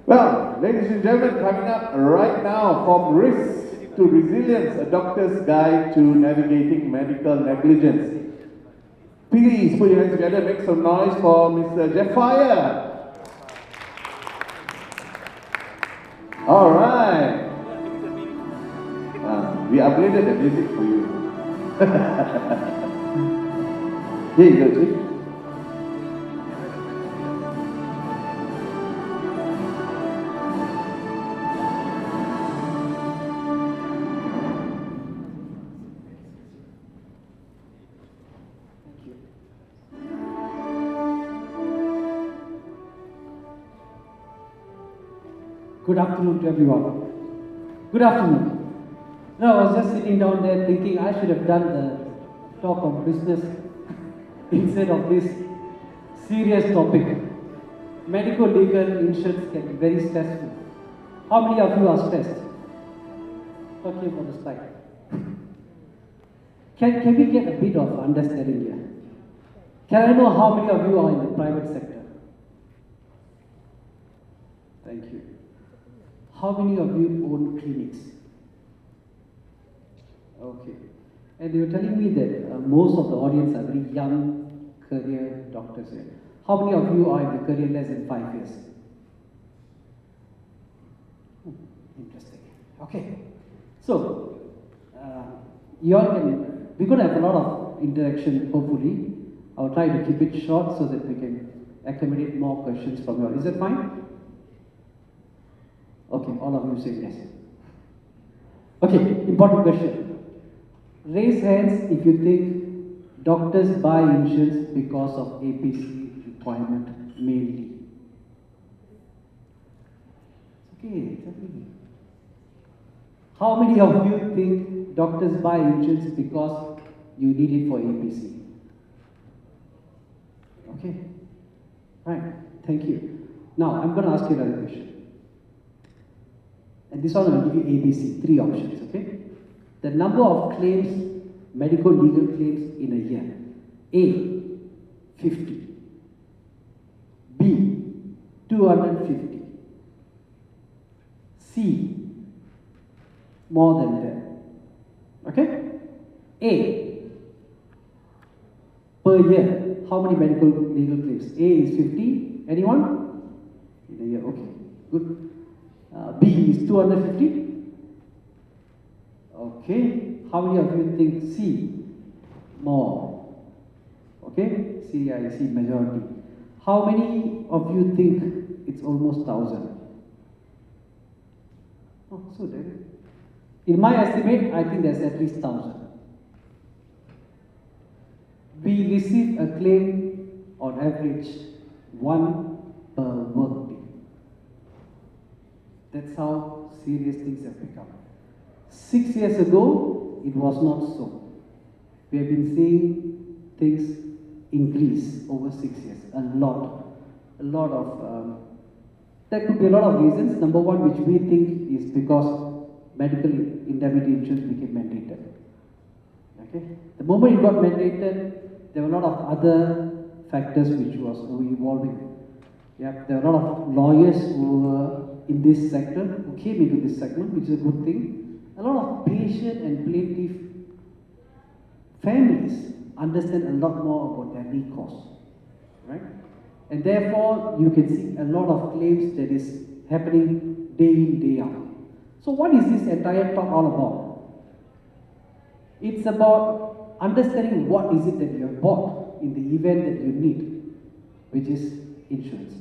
Well, ladies and gentlemen, coming up right now, from risk to resilience, a doctor's guide to navigating medical negligence. Please put your hands together, make some noise for Mr. Japhire. All right. We upgraded the music for you. Here you go, Chief. Good afternoon to everyone. Good afternoon. No, I was just sitting down there thinking I should have done the talk on business instead of this serious topic. Medical legal insurance can be very stressful. How many of you are stressed? Talking about the slide. Can we get a bit of understanding here? Can I know how many of you are in the private sector? Thank you. How many of you own clinics? Okay. And they were telling me that most of the audience are very young career doctors here. How many of you are in the career less than 5 years? Interesting. Okay. So, you all can, we're going to have a lot of interaction, hopefully. I'll try to keep it short so that we can accommodate more questions from you all. Is that fine? Okay, all of you say yes. Okay, important question. Raise hands if you think doctors buy insurance because of APC requirement mainly. Okay, tell me. How many of you think doctors buy insurance because you need it for APC? Okay, right, thank you. Now, I'm going to ask you another question. And this one will give you ABC, 3 options, okay? The number of claims, medical legal claims in a year. A, 50. B, 250. C, more than that. Okay? A, per year, how many medical legal claims? A is 50. Anyone? In a year, okay, good. B is 250. Okay. How many of you think C? More. Okay. C, I see majority. How many of you think it's almost 1,000? Oh, so then, in my estimate, I think there's at least 1,000. We receive a claim on average 1 per work day. That's how serious things have become. 6 years ago, it was not so. We have been seeing things increase over 6 years. A lot of, there could be a lot of reasons. Number one, which we think is because medical indemnity insurance became mandated. Okay? The moment it got mandated, there were a lot of other factors which was evolving. Yeah, there were a lot of lawyers who were in this sector, who came into this segment, which is a good thing. A lot of patient and plaintiff families understand a lot more about their recourse, right? And therefore, you can see a lot of claims that is happening day in, day out. So what is this entire talk all about? It's about understanding what is it that you have bought in the event that you need, which is insurance.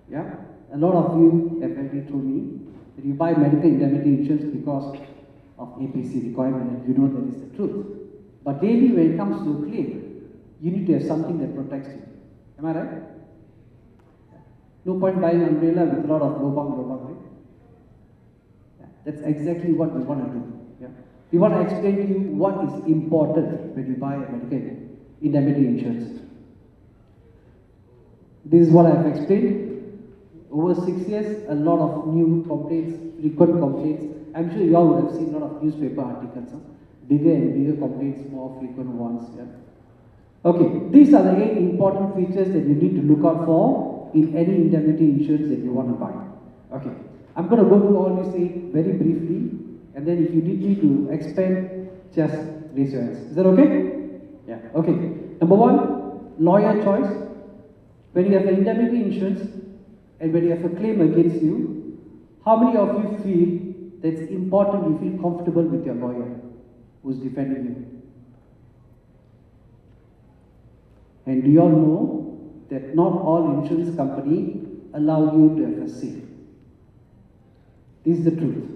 Yeah? A lot of you have already told me that you buy medical indemnity insurance because of APC requirement, and you know that is the truth. But daily, when it comes to a claim, you need to have something that protects you. Am I right? No point buying an umbrella with a lot of lobang, right? Yeah, that's exactly what we want to do. Yeah? We want to explain to you what is important when you buy a medical indemnity insurance. This is what I have explained. Over 6 years, a lot of new complaints, frequent complaints. I'm sure you all would have seen a lot of newspaper articles. Huh? Bigger and bigger complaints, more frequent ones. Yeah? Okay, these are the 8 important features that you need to look out for in any indemnity insurance that you want to buy. Okay. I'm going to go through all these eight very briefly, and then if you need me to expand, just raise your hands. Is that okay? Yeah. Okay. Number one, lawyer choice. When you have an indemnity insurance and when you have a claim against you, how many of you feel that it's important you feel comfortable with your lawyer who's defending you? And do you all know that not all insurance companies allow you to have a say? This is the truth.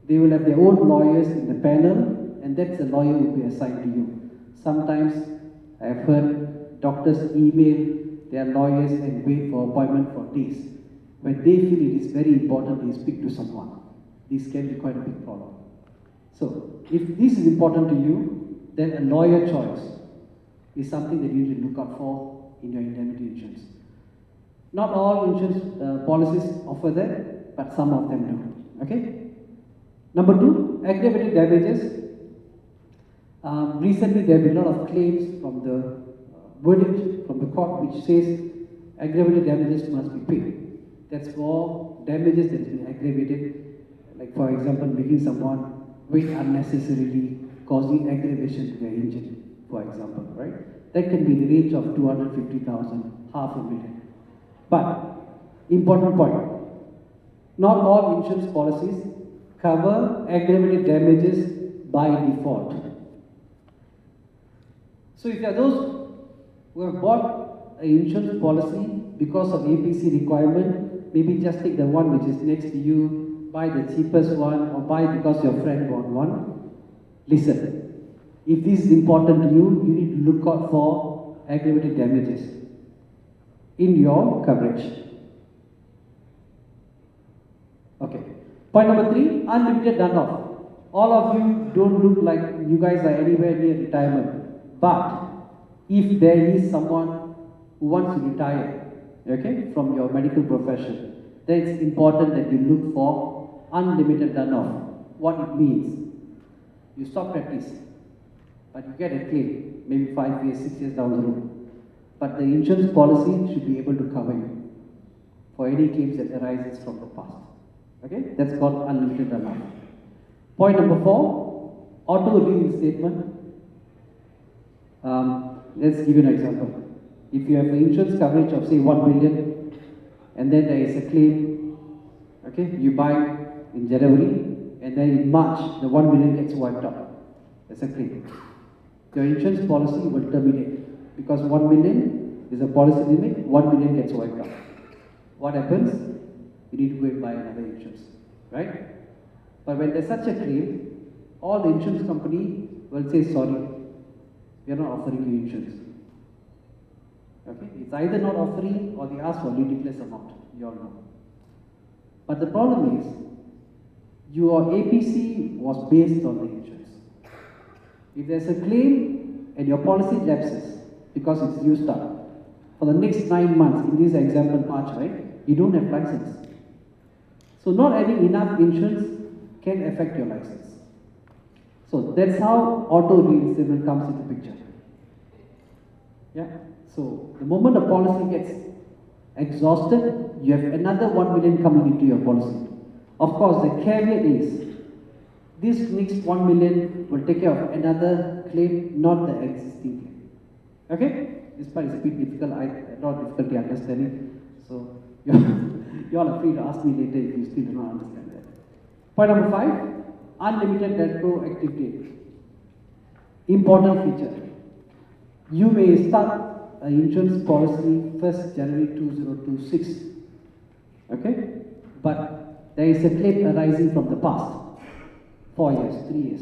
They will have their own lawyers in the panel, and that's the lawyer who will be assigned to you. Sometimes I have heard doctors email their lawyers and wait for appointment for days. When they feel it is very important, they speak to someone. This can be quite a big problem. So, if this is important to you, then a lawyer choice is something that you need to look out for in your indemnity insurance. Not all insurance policies offer that, but some of them do. Okay? Number two, aggravated damages. Recently, there have been a lot of claims from the verdict from the court which says aggravated damages must be paid. That's for damages that have been aggravated, like for example, making someone wait unnecessarily, causing aggravation to their injury, for example, right? That can be in the range of 250,000, $500,000. But, important point, not all insurance policies cover aggravated damages by default. So if you are those who have bought an insurance policy because of APC requirement, maybe just take the one which is next to you, buy the cheapest one, or buy because your friend bought one. Listen, if this is important to you, you need to look out for aggravated damages in your coverage. Okay. Point number three, unlimited runoff. All of you don't look like you guys are anywhere near retirement. But if there is someone who wants to retire, okay, from your medical profession, then it's important that you look for unlimited runoff. What it means, you stop practice, but you get a claim, maybe 5 years, 6 years down the road. But the insurance policy should be able to cover you for any claims that arises from the past. Okay, that's called unlimited runoff. Point number four, auto reinstatement. Let's give you an example. If you have an insurance coverage of say 1 million, and then there is a claim, okay, you buy in January, and then in March the 1 million gets wiped out. That's a claim. Your insurance policy will terminate because 1 million is a policy limit. 1 million gets wiped out. What happens? You need to go and buy another insurance, right? But when there's such a claim, all the insurance company will say, sorry, we are not offering you insurance. Okay? It's either not offering or they ask for a ridiculous amount. You all know. But the problem is, your APC was based on the insurance. If there's a claim and your policy lapses because it's used up, for the next 9 months, in this example March, right, you don't have license. So not having enough insurance can affect your license. So that's how auto reinstatement comes into picture. Yeah. So the moment the policy gets exhausted, you have another 1 million coming into your policy. Of course, the caveat is this next 1 million will take care of another claim, not the existing claim. Okay? This part is a bit difficult. I had a lot of difficulty understanding. So you all are free to ask me later if you still do not understand that. Point number 5, unlimited retroactive date. Important feature. You may start an insurance policy 1st January 2026. Okay? But there is a claim arising from the past. 4 years, 3 years.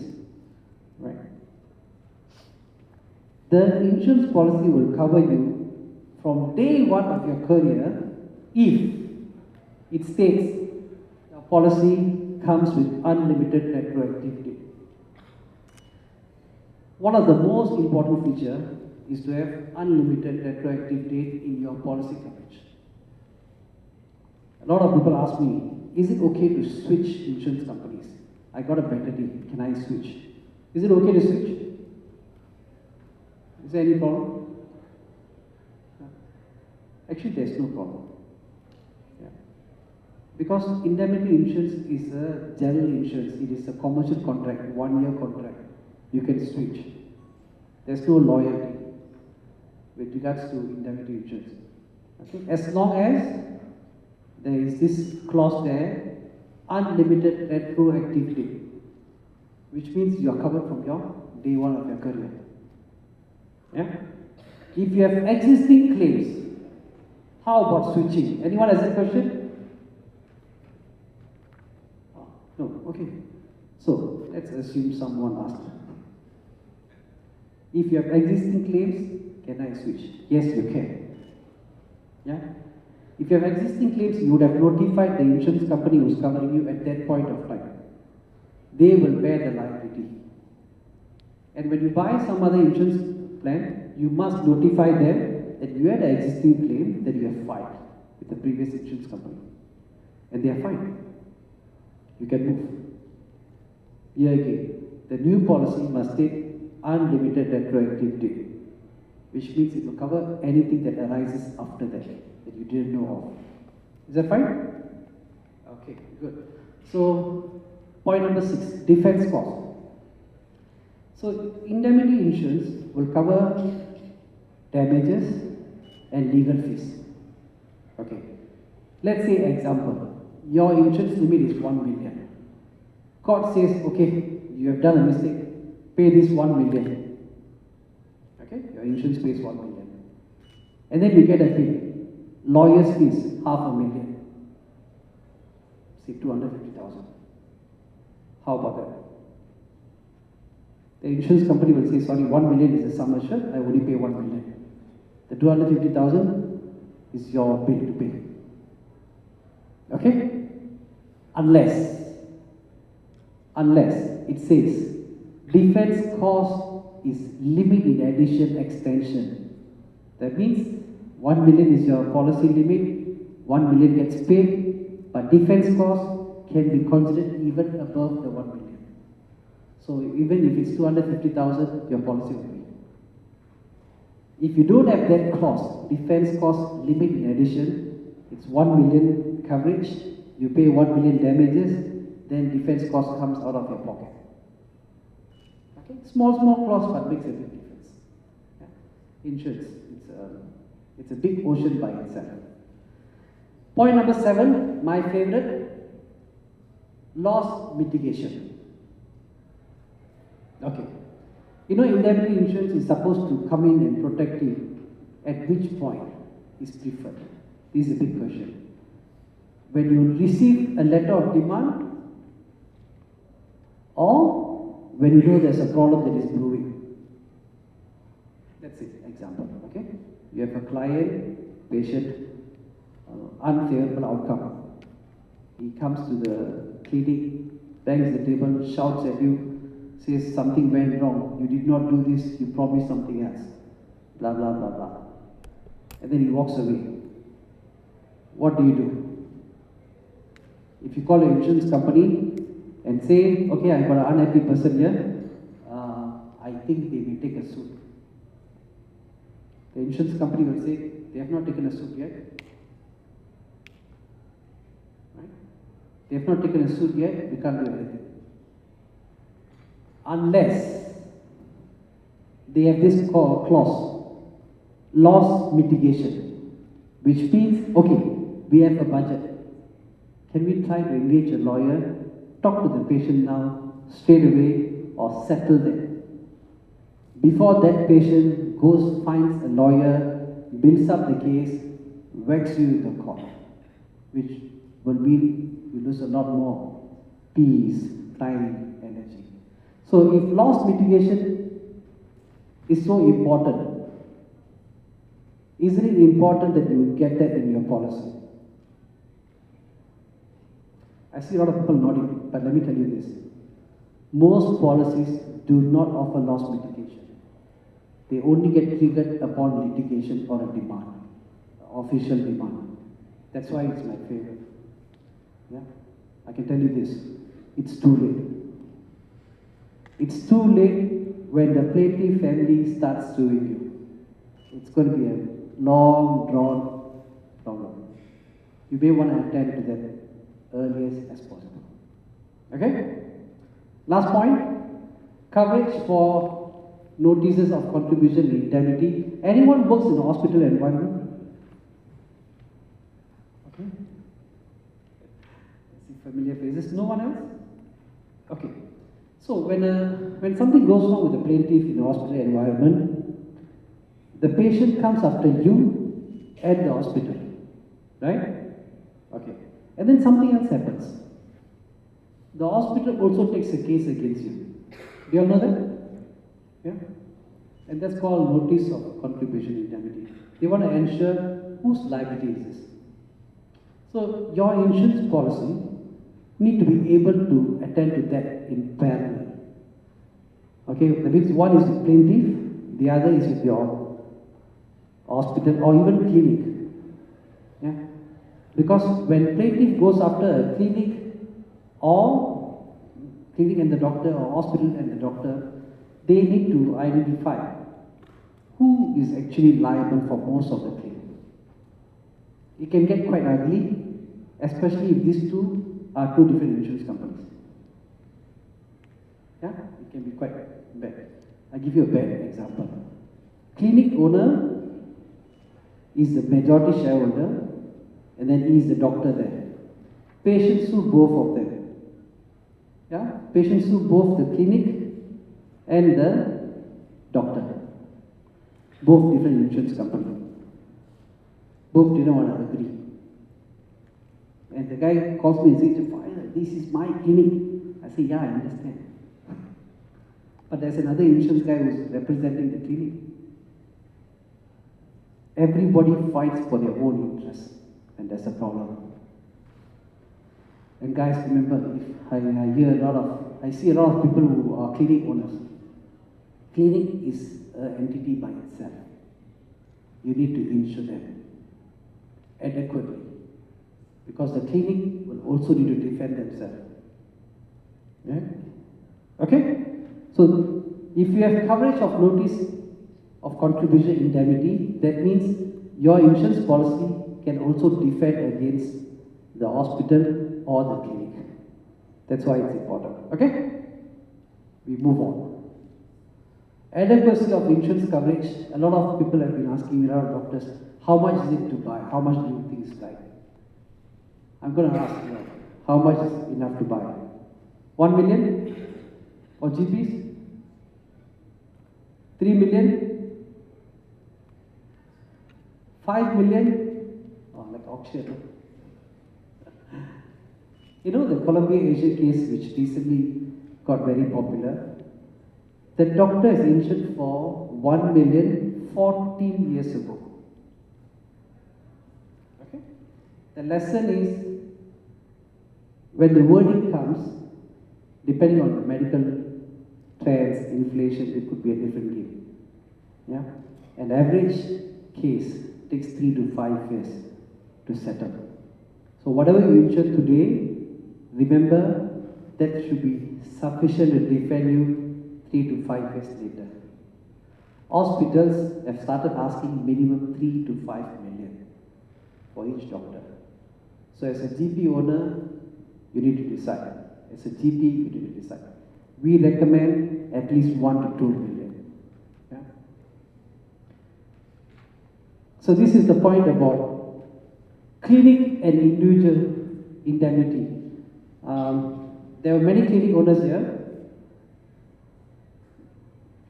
Right? The insurance policy will cover you from day one of your career if it states the policy comes with unlimited retroactivity. One of the most important features is to have unlimited retroactive date in your policy coverage. A lot of people ask me, is it okay to switch insurance companies? I got a better deal, can I switch? Is it okay to switch? Is there any problem? Actually, there's no problem. Yeah. Because indemnity insurance is a general insurance. It is a commercial contract, 1-year contract. You can switch. There's no loyalty with regards to indemnity insurance. Okay? As long as there is this clause there, unlimited retroactivity, which means you are covered from your day one of your career. Yeah? If you have existing claims, how about switching? Anyone has a question? No, okay. So let's assume someone asked. If you have existing claims, can I switch? Yes, you can. Yeah? If you have existing claims, you would have notified the insurance company who's covering you at that point of time. They will bear the liability. And when you buy some other insurance plan, you must notify them that you had an existing claim that you have filed with the previous insurance company. And they are fine. You can move. Here again, the new policy must take unlimited retroactivity, which means it will cover anything that arises after that you didn't know of. Is that fine? Okay, good. So, point number 6, defense cost. So, indemnity insurance will cover damages and legal fees. Okay. Let's say, example, your insurance limit is 1 million. Court says, okay, you have done a mistake, pay this 1 million. Okay, your insurance pays 1 million. And then you get a bill. Lawyer's fees, 500,000. Say 250,000. How about that? The insurance company will say, sorry, 1 million is a sum assured, I only pay 1 million. The 250,000 is your bill to pay. Okay? Unless it says defense cost is limit in addition extension. That means 1 million is your policy limit, 1 million gets paid, but defense cost can be considered even above the 1 million. So even if it's 250,000, your policy will be. If you don't have that clause, defense cost limit in addition, it's 1 million coverage, you pay 1 million damages, then defense cost comes out of your pocket. Okay? Small clause, but makes a big difference. Yeah? Insurance, it's a big ocean by itself. Point number 7, my favorite, loss mitigation. Okay. You know, indemnity insurance is supposed to come in and protect you. At which point is preferred? This is a big question. When you receive a letter of demand, or when you know there's a problem that is brewing. That's it, example, okay? You have a client, patient, unfavorable outcome. He comes to the clinic, bangs the table, shouts at you, says something went wrong, you did not do this, you promised something else, blah, blah, blah, blah. And then he walks away. What do? If you call your insurance company and say, okay, I've got an unhappy person here, I think they may take a suit. The insurance company will say, they have not taken a suit yet. Right? They have not taken a suit yet, we can't do anything. Unless they have this clause, loss mitigation, which means, okay, we have a budget. Can we try to engage a lawyer, talk to the patient now, straight away, or settle them? Before that patient goes, finds a lawyer, builds up the case, whacks you in the court, which will mean you lose a lot more peace, time, energy. So if loss mitigation is so important, isn't it important that you get that in your policy? I see a lot of people nodding, but let me tell you this. Most policies do not offer loss mitigation. They only get triggered upon litigation or a demand, official demand. That's why it's my favorite. Yeah? I can tell you this. It's too late. It's too late when the plaintiff family starts suing you. It's going to be a long, drawn problem. You may want to attend to that earliest as possible. Okay? Last point, coverage for notices of contribution and indemnity. Anyone works in a hospital environment? Okay. I see familiar faces. No one else? Okay. So when something goes wrong with the plaintiff in the hospital environment, the patient comes after you at the hospital, right? Okay. And then something else happens. The hospital also takes a case against you. Do you all know that? Yeah? And that's called notice of contribution indemnity. They want to ensure whose liability is this. So your insurance policy need to be able to attend to that in parallel. Okay, that means one is with plaintiff, the other is with your hospital or even clinic. Yeah? Because when plaintiff goes after a clinic or clinic and the doctor or hospital and the doctor, they need to identify who is actually liable for most of the claim. It can get quite ugly, especially if these two are two different insurance companies. Yeah, it can be quite bad. I'll give you a bad example. Clinic owner is the majority shareholder, and then he is the doctor there. Patients sue both of them. Yeah, patients sue both the clinic and the doctor. Both different insurance companies. Both didn't want to agree. And the guy calls me and says, Japhire, this is my clinic. I say, yeah, I understand. But there's another insurance guy who's representing the clinic. Everybody fights for their own interests, and that's a problem. And guys, remember, if I see a lot of people who are clinic owners. Clinic is an entity by itself. You need to insure them adequately, because the clinic will also need to defend themselves. Yeah? Okay? So, if you have coverage of notice of contribution indemnity, that means your insurance policy can also defend against the hospital or the clinic. That's why it's important. Okay? We move on. Adequacy of insurance coverage. A lot of people have been asking me, a lot of doctors, how much is it to buy? How much do you think is right? I'm going to ask you, how much is enough to buy? 1 million? Or GPs? 3 million? 5 million? Oh, like auction. You know the Columbia Asia case which recently got very popular? The doctor is insured for 1 million 14 years ago. Okay? The lesson is, when the verdict comes, depending on the medical trends, inflation, it could be a different game. Yeah? An average case takes 3 to 5 years to settle. So whatever you insure today, remember that should be sufficient to defend you 3 to 5 years later. Hospitals have started asking minimum 3 to 5 million for each doctor. So as a GP owner, you need to decide. As a GP, you need to decide. We recommend at least 1 to 2 million. Yeah? So this is the point about clinic and individual indemnity. There are many clinic owners here.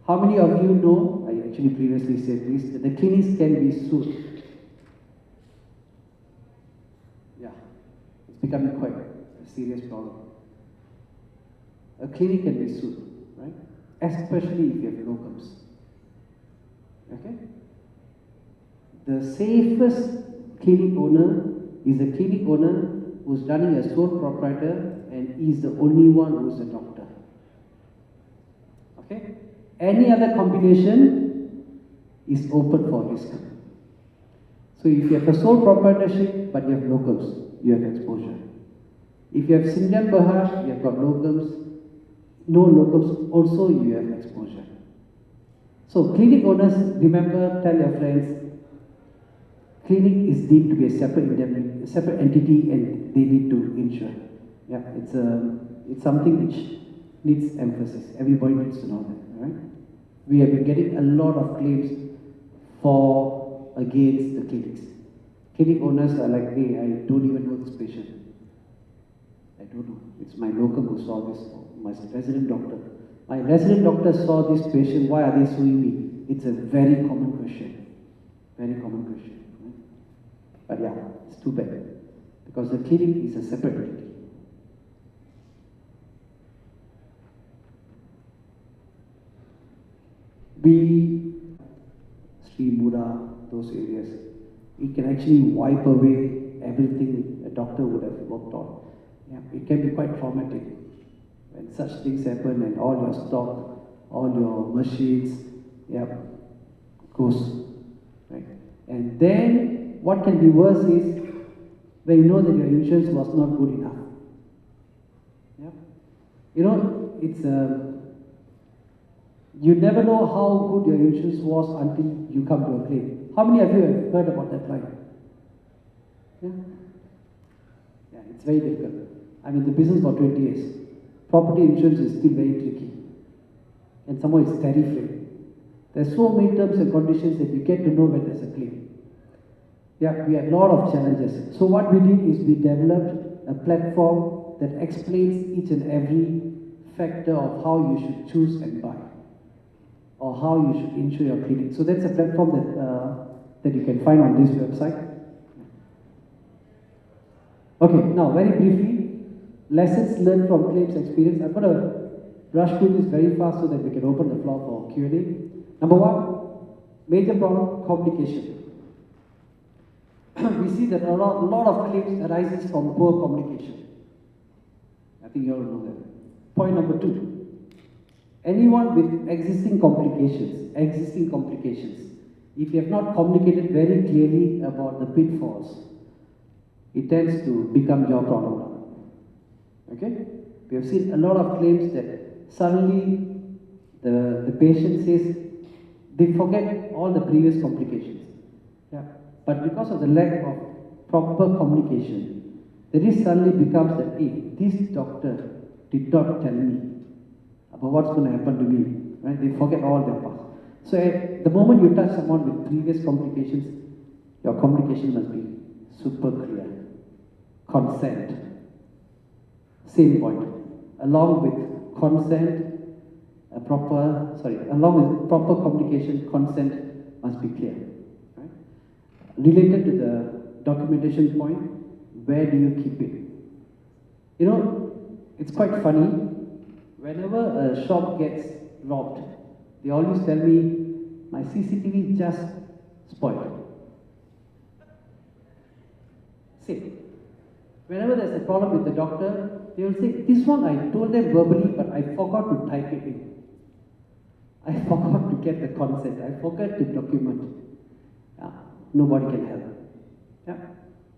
How many of you know, I actually previously said this, that the clinics can be sued? Yeah, it's becoming quite a serious problem. A clinic can be sued, right? Especially if you have locums. Okay? The safest clinic owner is a clinic owner who's running a sole proprietor and is the only one who's a doctor. Okay? Any other combination is open for risk. So if you have a sole proprietorship but you have locums, you have exposure. If you have Sinjan Bahar, you have got locums, no locums, also you have exposure. So clinic owners, remember, tell your friends, clinic is deemed to be a separate entity and they need to insure. Yeah, it's something which needs emphasis. Everybody needs to know that, right? We have been getting a lot of claims for against the clinics. Clinic owners are like, hey, I don't even know this patient. I don't know. It's my local who saw this, my resident doctor. My resident doctor saw this patient, why are they suing me? It's a very common question. Very common question. Right? But yeah, it's too bad. Because the clinic is a separate entity. We, Sri Buddha, those areas, it can actually wipe away everything a doctor would have worked on. Yeah, it can be quite traumatic when such things happen and all your stock, all your machines, yeah, goes. Right? And then what can be worse is when you know that your insurance was not good enough. Yeah? You know, it's you never know how good your insurance was until you come to a claim. How many of you have heard about that line? Yeah? Yeah, it's very difficult. I'm in the business for 20 years. Property insurance is still very tricky. And somehow it's tariff-free. There's so many terms and conditions that you get to know when there's a claim. Yeah, we had a lot of challenges. So what we did is we developed a platform that explains each and every factor of how you should choose and buy, or how you should insure your clinic. So that's a platform that you can find on this website. Okay, now very briefly, lessons learned from claims experience. I'm going to rush through this very fast so that we can open the floor for Q&A. Number one, major problem, communication. We see that a lot of claims arises from poor communication. I think you all know that. Point number two, anyone with existing complications, if you have not communicated very clearly about the pitfalls, it tends to become your problem. Okay? We have seen a lot of claims that suddenly the patient says they forget all the previous complications. Yeah. But because of the lack of proper communication, the risk suddenly becomes that, hey, this doctor did not tell me about what's going to happen to me. Right? They forget all their past. So at the moment you touch someone with previous complications, your communication must be super clear. Consent. Same point. Along with consent, along with proper communication, consent must be clear. Right? Related to the documentation point, where do you keep it? You know, it's quite funny. Whenever a shop gets robbed, they always tell me, my CCTV just spoiled. See, whenever there's a problem with the doctor, they will say, this one I told them verbally, but I forgot to type it in. I forgot to get the consent. I forgot to document. Yeah, nobody can help. Yeah.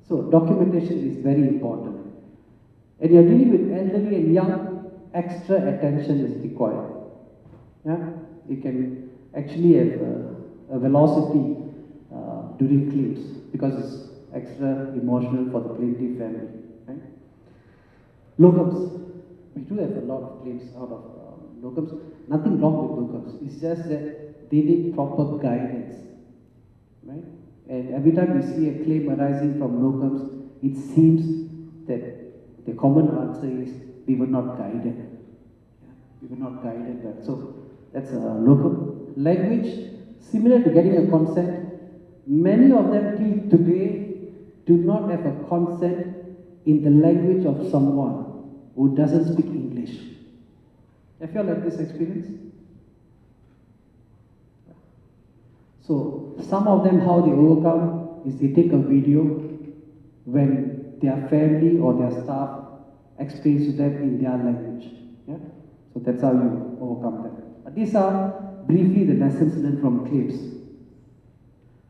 So documentation is very important. And you're dealing with elderly and young, extra attention is required. Yeah, you can actually have a velocity during claims because it's extra emotional for the plaintiff family. Right? Locums. We do have a lot of claims out of locums. Nothing wrong with locums. It's just that they need proper guidance. Right? And every time we see a claim arising from locums, it seems that the common answer is we were not guided. Yeah? We were not guided well. So that's a locum. Language, similar to getting a consent, many of them till today do not have a consent in the language of someone who doesn't speak English. Have you all had this experience? So some of them, how they overcome is they take a video when their family or their staff explains to them in their language. Yeah? So that's how you overcome them. But these are briefly the lessons learned from claims.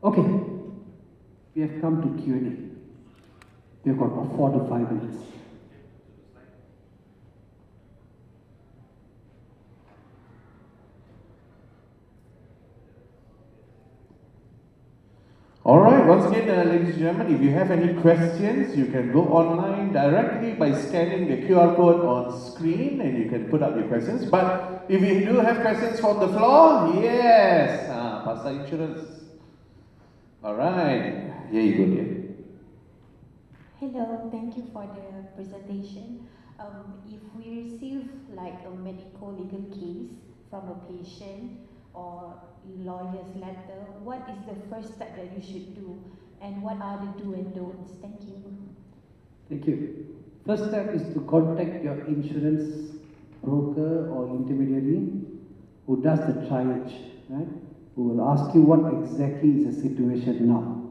Okay, we have come to Q&A. We've got about 4 to 5 minutes. All right. Alright, once again, ladies and gentlemen, if you have any questions, you can go online directly by scanning the QR code on screen and you can put up your questions. But if you do have questions from the floor, yes, Pasar Insurance. Alright, here you go, dear. Hello, thank you for the presentation. If we receive like a medical legal case from a patient or lawyer's letter, what is the first step that you should do and what are the do and don'ts? Thank you. Thank you. First step is to contact your insurance broker or intermediary who does the triage, right? Who will ask you what exactly is the situation now.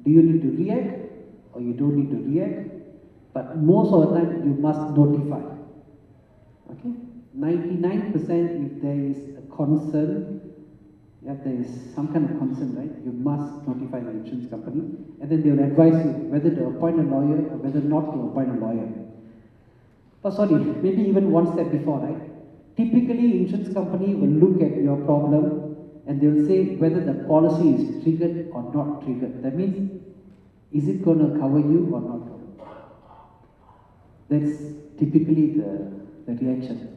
Do you need to react or you don't need to react? But most of the time you must notify. Okay? 99% if there is a concern, if there is some kind of concern, right, you must notify the insurance company and then they will advise you whether to appoint a lawyer or whether not to appoint a lawyer. But sorry, maybe even one step before, right? Typically, insurance company will look at your problem and they will say whether the policy is triggered or not triggered. That means, is it going to cover you or not cover you? That's typically the reaction.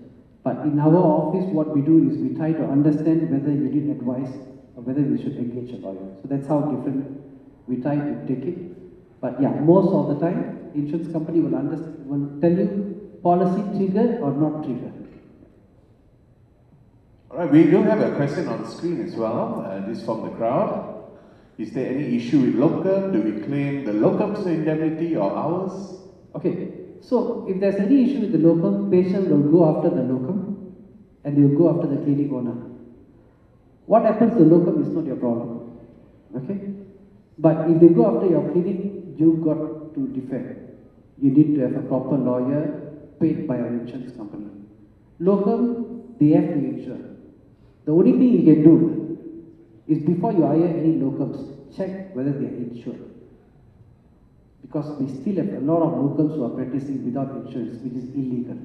But in our office, what we do is we try to understand whether you need advice or whether we should engage a lawyer. So that's how different we try to take it. But yeah, most of the time, insurance company will tell you policy triggered or not triggered. All right, we do have a question on the screen as well. This from the crowd. Is there any issue with locum? Do we claim the locum's indemnity or ours? Okay, so if there's any issue with the locum, patient will go after the locum and they will go after the clinic owner. What happens to the locum is not your problem. Okay? But if they go after your clinic, you've got to defend. You need to have a proper lawyer paid by your insurance company. Locum, they have to insure. The only thing you can do is before you hire any locums, check whether they are insured. Because we still have a lot of locums who are practicing without insurance, which is illegal.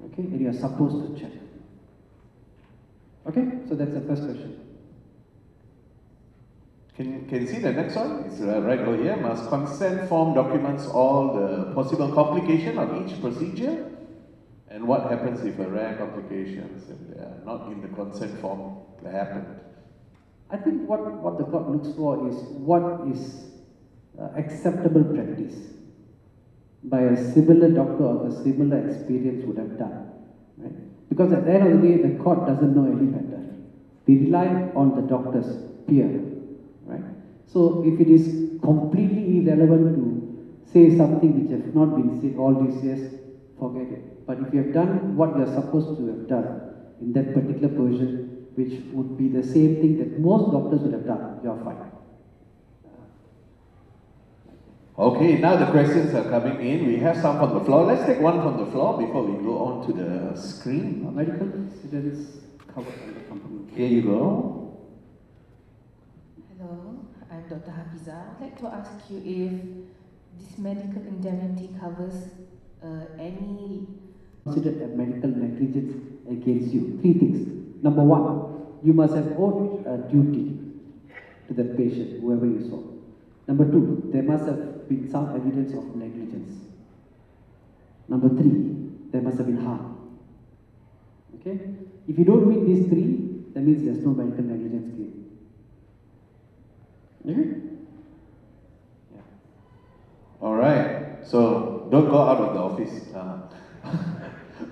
Okay, and you are supposed to check. Okay, so that's the first question. Can you see the next one? It's right over here. Must consent form documents all the possible complication of each procedure? And what happens if a rare complications and they are not in the consent form happened? I think what the court looks for is what is acceptable practice by a similar doctor of a similar experience would have done, right? Because at the end of the day, the court doesn't know any better. We rely on the doctor's peer, right? So if it is completely irrelevant to say something which has not been said all these years, forget it. But if you have done what you are supposed to have done in that particular position, which would be the same thing that most doctors would have done, you are fine. Okay, now the questions are coming in. We have some from the floor. Let's take one from the floor before we go on to the screen. Medical incidents covered under company. Here you go. Hello, I'm Dr. Hafiza. I'd like to ask you if this medical indemnity covers any... Considered a medical negligence against you. Three things. Number one, you must have owed a duty to that patient, whoever you saw. Number two, there must have been some evidence of negligence. Number three, there must have been harm. Okay? If you don't meet these three, that means there's no medical negligence claim. Okay? Yeah. All right. So don't go out of the office.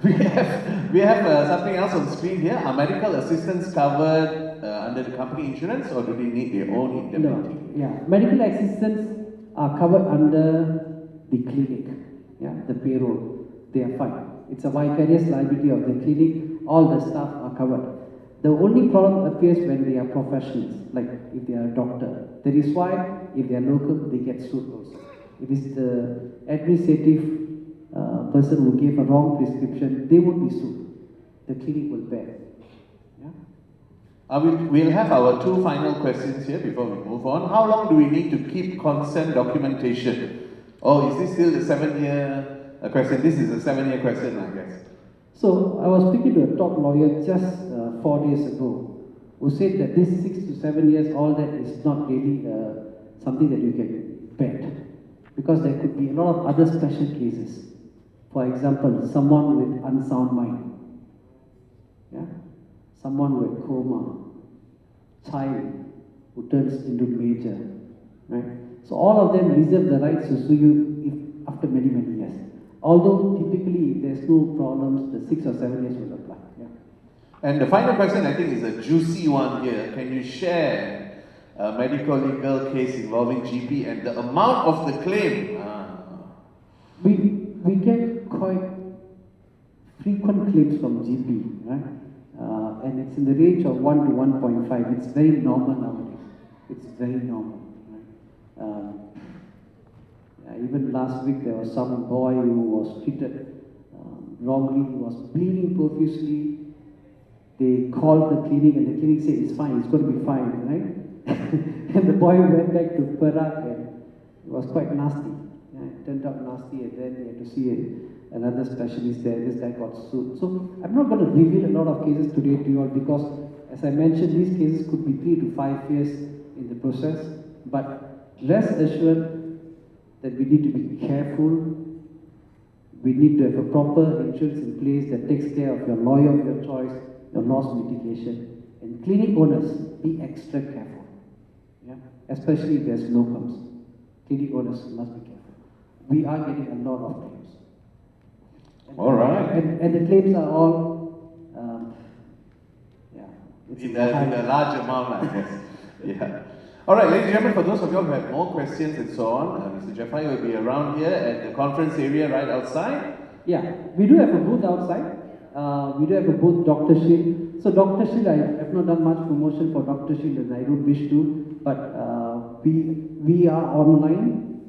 We have something else on the screen here. Are medical assistants covered under the company insurance, or do they need their own indemnity? No. Yeah, medical assistants are covered under the clinic. Yeah, the payroll. They are fine. It's a vicarious liability of the clinic. All the staff are covered. The only problem appears when they are professionals, like if they are a doctor. That is why if they are local, they get sued also. If it's the administrative person who gave a wrong prescription, they won't be sued. The clinic will bear. Yeah? We'll have our two final questions here before we move on. How long do we need to keep consent documentation? Oh, is this still the 7-year question? This is a 7-year question, I guess. So, I was speaking to a top lawyer just 4 days ago, who said that this 6 to 7 years, all that is not really something that you can bet. Because there could be a lot of other special cases. For example, someone with unsound mind. Yeah? Someone with coma. Child who turns into major. Right? So all of them reserve the rights to sue you if, after many, many years. Although typically if there's no problems, the 6 or 7 years will apply. Yeah. And the final question, I think, is a juicy one here. Can you share a medical legal case involving GP and the amount of the claim? We get quite frequent claims from GP, right? And it's in the range of 1 to 1.5. It's very normal nowadays. It's very normal. Right? Even last week there was some boy who was treated wrongly. He was bleeding profusely. They called the clinic and the clinic said it's fine, it's going to be fine, right? And the boy went back to Perak and it was quite nasty. Yeah, it turned out nasty, and then they had to see another specialist there. This guy got sued. So I'm not going to reveal a lot of cases today to you all because, as I mentioned, these cases could be 3 to 5 years in the process. But rest assured that we need to be careful. We need to have a proper insurance in place that takes care of your lawyer of your choice, your loss mitigation, and clinic owners, be extra careful. Yeah? Especially if there's locums. Clinic owners must be careful. We are getting a lot of claims. All right. And the claims are all, In a large amount, I guess. Yeah. All right, ladies and gentlemen, for those of you who have more questions and so on, Mr. Japhire will be around here at the conference area right outside. Yeah, we do have a booth outside. We do have a booth, Dr. Shield. So Dr. Shield, I have not done much promotion for Dr. Shield and I don't wish to, but we are online.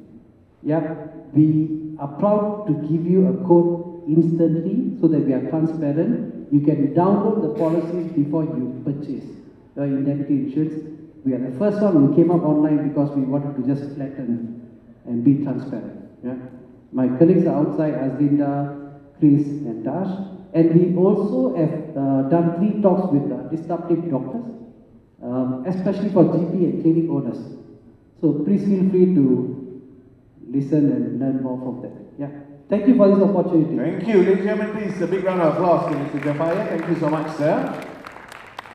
Yeah, we are proud to give you a code instantly so that we are transparent. You can download the policies before you purchase your indemnity insurance. We are the first one who came up online because we wanted to just flatten and be transparent. Yeah? My colleagues are outside, Azlinda, Chris and Dash. And we also have done 3 talks with disruptive doctors, especially for GP and clinic owners. So please feel free to listen and learn more from them. Yeah. Thank you for this opportunity. Thank you. Ladies and gentlemen, please, a big round of applause to Mr. Japhire. Thank you so much, sir.